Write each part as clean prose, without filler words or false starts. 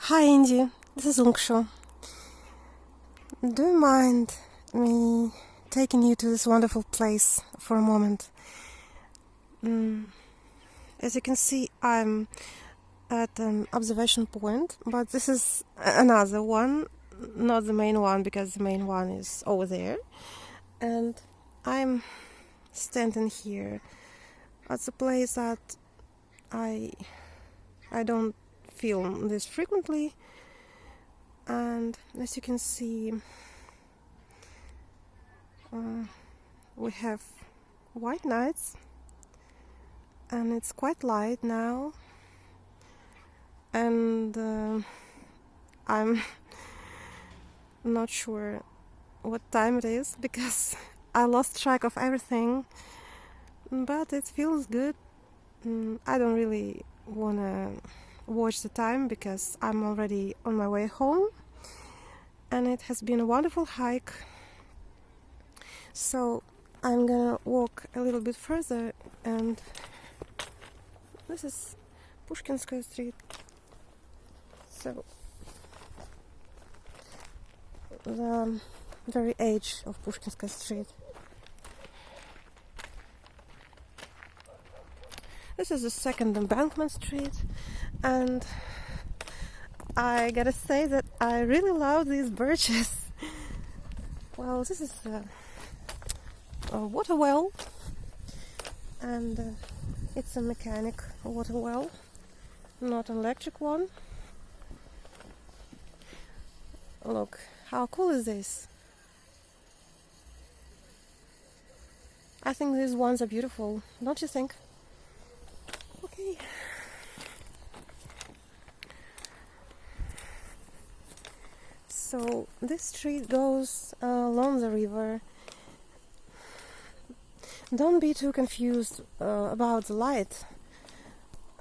Hi Indy, this is Unksho. Do you mind me taking you to this wonderful place for a moment? As you can see, I'm at an observation point, but this is another one, not the main one, because the main one is over there. And I'm standing here at the place that I don't film this frequently, and as you can see, we have white nights and it's quite light now, and I'm not sure what time it is because I lost track of everything, but it feels good. I don't really wanna watch the time because I'm already on my way home, and it has been a wonderful hike. So I'm gonna walk a little bit further, and this is Pushkinskaya Street. So the very edge of Pushkinskaya Street. This is the second Embankment Street, and I gotta say that I really love these birches. Well, this is a water well, and it's a mechanic water well, not an electric one. Look, how cool is this? I think these ones are beautiful, don't you think? Okay. So this street goes along the river. Don't be too confused about the light.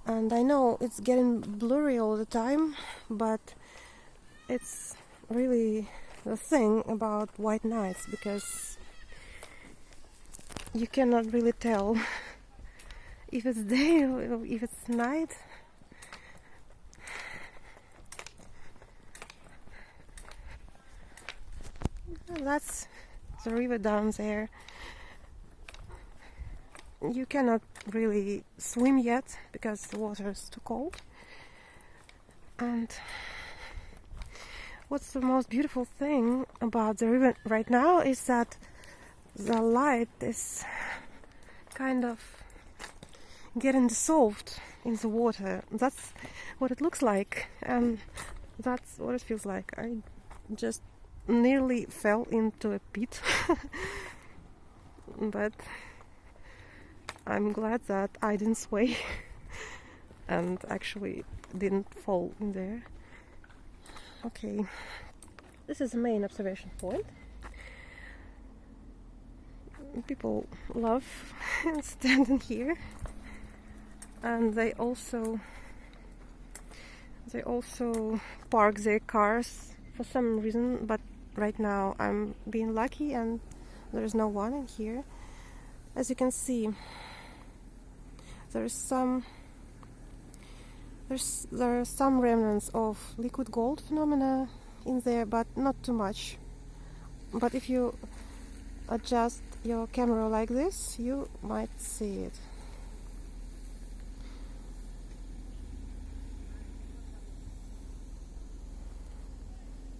And I know it's getting blurry all the time, but it's really the thing about white nights, because you cannot really tell if it's day or if it's night. That's the river down there. You cannot really swim yet because the water is too cold. And what's the most beautiful thing about the river right now is that the light is kind of getting dissolved in the water. That's what it looks like, and that's what it feels like. I just nearly fell into a pit, but I'm glad that I didn't sway and actually didn't fall in there. Okay, this is the main observation point. People love standing here, and they also park their cars for some reason, but right now I'm being lucky and there's no one in here. As you can see, there are some remnants of liquid gold phenomena in there, but not too much. But if you adjust your camera like this, you might see it.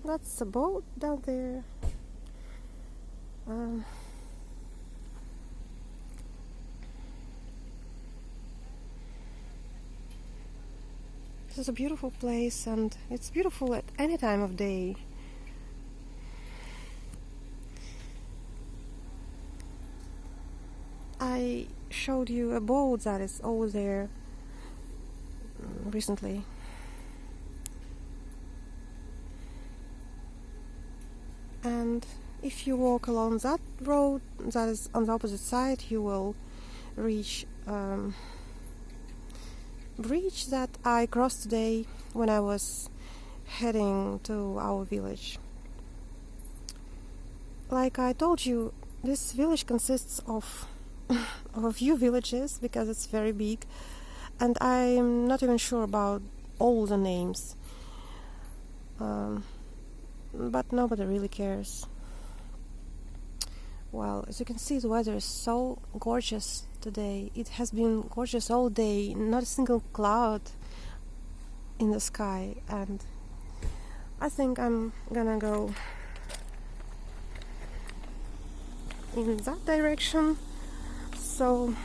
That's a boat down there. This is a beautiful place, and it's beautiful at any time of day. I showed you a boat that is over there recently. And if you walk along that road that is on the opposite side, you will reach bridge that I crossed today when I was heading to our village. Like I told you, this village consists of a few villages because it's very big, and I'm not even sure about all the names. but nobody really cares. Well, as you can see, the weather is so gorgeous today. It has been gorgeous all day, not a single cloud in the sky, and I think I'm gonna go in that direction. So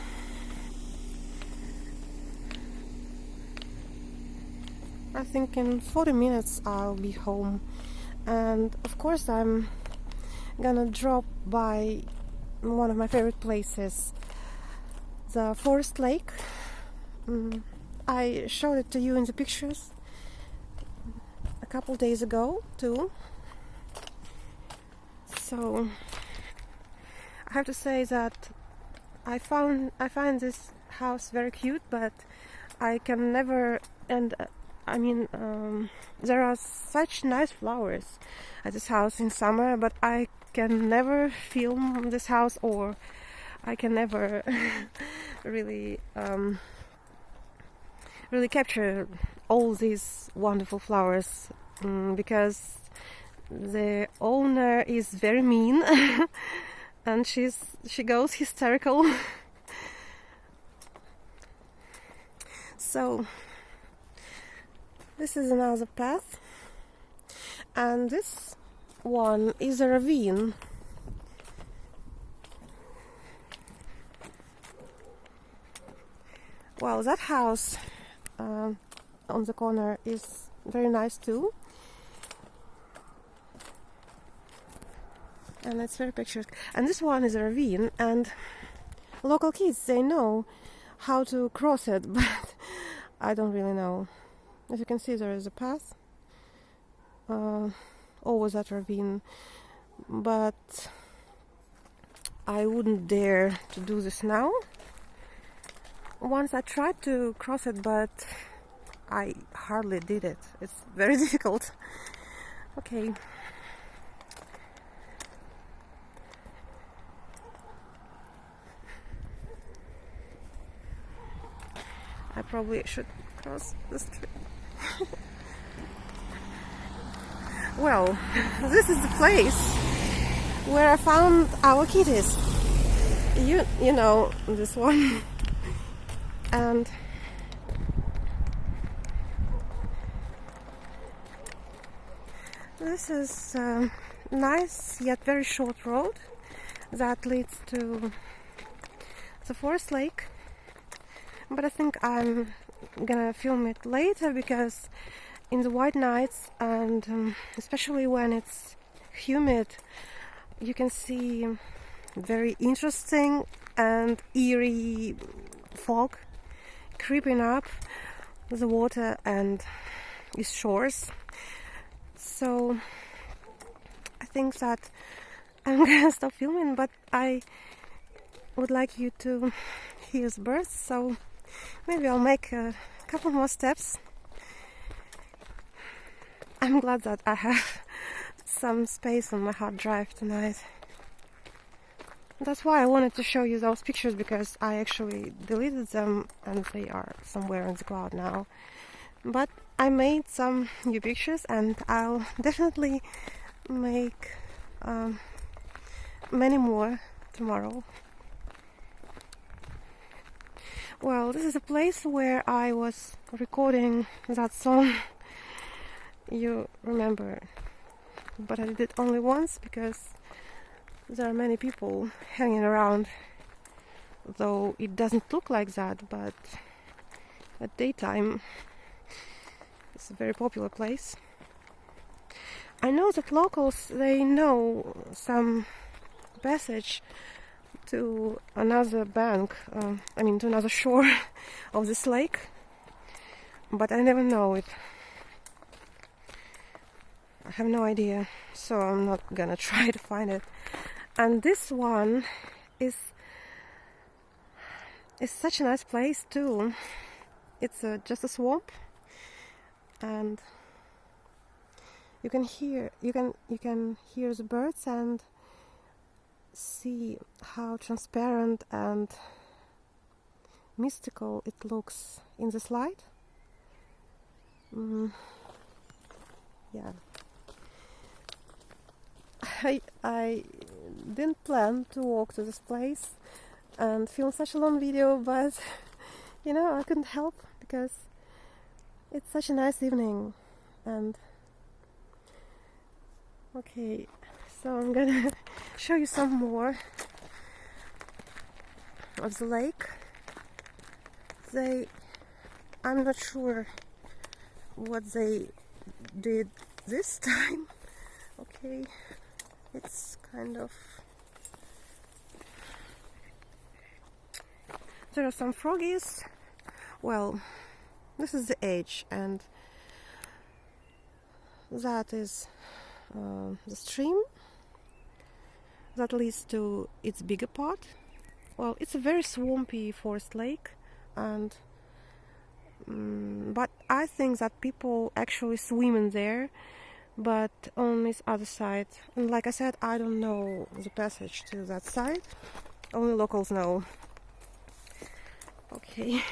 I think in 40 minutes I'll be home, and of course I'm gonna drop by one of my favorite places, the Forest Lake. I showed it to you in the pictures a couple days ago too. So I have to say that I find this house very cute, but I can never, and there are such nice flowers at this house in summer, but I can never film this house, or I can never really capture all these wonderful flowers, because the owner is very mean and she goes hysterical. So this is another path, and this one is a ravine. Well, that house on the corner is very nice too, and it's very picturesque. And this one is a ravine, and local kids, they know how to cross it, but I don't really know. As you can see, there is a path over that ravine, but I wouldn't dare to do this now. Once I tried to cross it, but I hardly did it. It's very difficult. Okay. I probably should cross the street. Well, this is the place where I found our kitties. You know this one. And this is a nice yet very short road that leads to the Forest Lake. But I think I'm gonna film it later, because in the white nights, and especially when it's humid, you can see very interesting and eerie fog creeping up the water and its shores. So I think that I'm gonna stop filming, but I would like you to hear the birds, so maybe I'll make a couple more steps. I'm glad that I have some space on my hard drive tonight. That's why I wanted to show you those pictures, because I actually deleted them and they are somewhere in the cloud now. But I made some new pictures, and I'll definitely make many more tomorrow. Well, this is a place where I was recording that song, you remember, but I did it only once because there are many people hanging around, though it doesn't look like that, but at daytime it's a very popular place. I know that locals, they know some passage to another bank, to another shore of this lake, but I never know it. I have no idea, so I'm not gonna try to find it. And this one is such a nice place too. It's just a swamp, and you can hear the birds and see how transparent and mystical it looks in this light. Yeah. I didn't plan to walk to this place and film such a long video, but you know, I couldn't help because it's such a nice evening. And okay, so I'm gonna show you some more of the lake. I'm not sure what they did this time. Okay, it's kind of, there are some froggies. Well, this is the edge, and that is the stream that leads to its bigger part. Well, it's a very swampy forest lake, and but I think that people actually swim in there, but on this other side. And like I said, I don't know the passage to that side. Only locals know. Okay,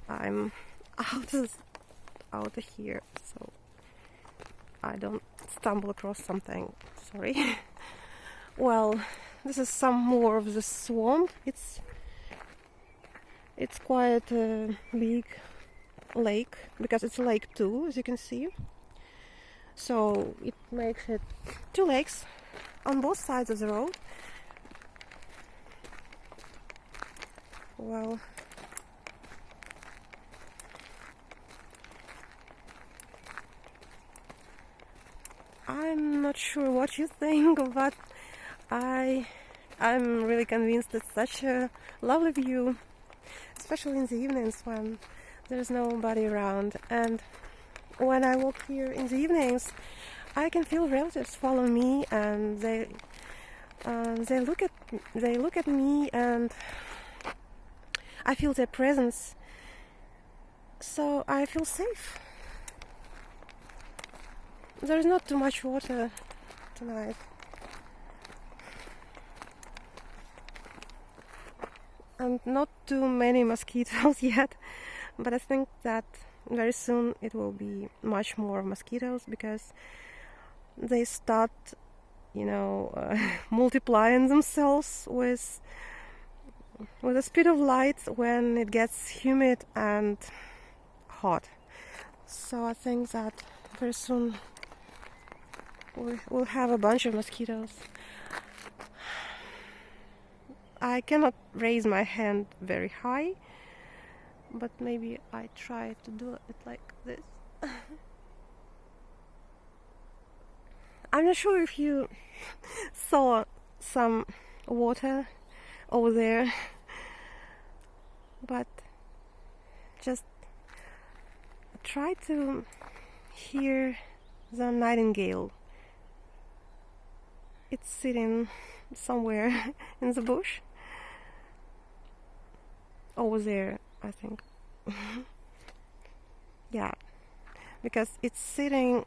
I'm out of here, so I don't stumble across something. Sorry. Well, this is some more of the swamp. It's quite a big lake, because it's a lake too, as you can see. So it makes it two lakes on both sides of the road. Well, I'm not sure what you think, but I'm really convinced it's such a lovely view, especially in the evenings when there's nobody around. And when I walk here in the evenings, I can feel relatives follow me, and they look at me, and I feel their presence, so I feel safe. There's not too much water tonight. And not too many mosquitoes yet, but I think that very soon it will be much more mosquitoes, because they start, you know, multiplying themselves with the speed of light when it gets humid and hot. So I think that very soon we'll have a bunch of mosquitoes. I cannot raise my hand very high, but maybe I try to do it like this. I'm not sure if you saw some water over there, but just try to hear the nightingale. It's sitting somewhere in the bush over there, I think. Yeah, because it's sitting,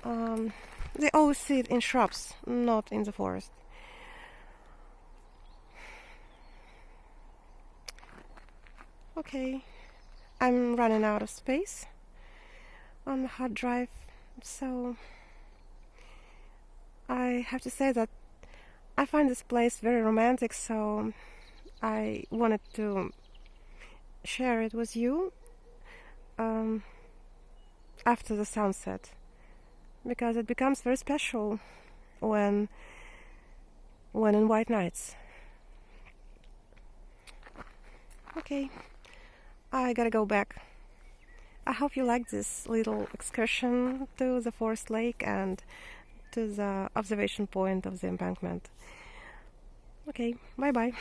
they always sit in shrubs, not in the forest. Okay, I'm running out of space on the hard drive, so I have to say that I find this place very romantic, so I wanted to share it with you after the sunset, because it becomes very special when in white nights. Okay, I gotta go back. I hope you liked this little excursion to the forest lake and to the observation point of the embankment. Okay, bye bye.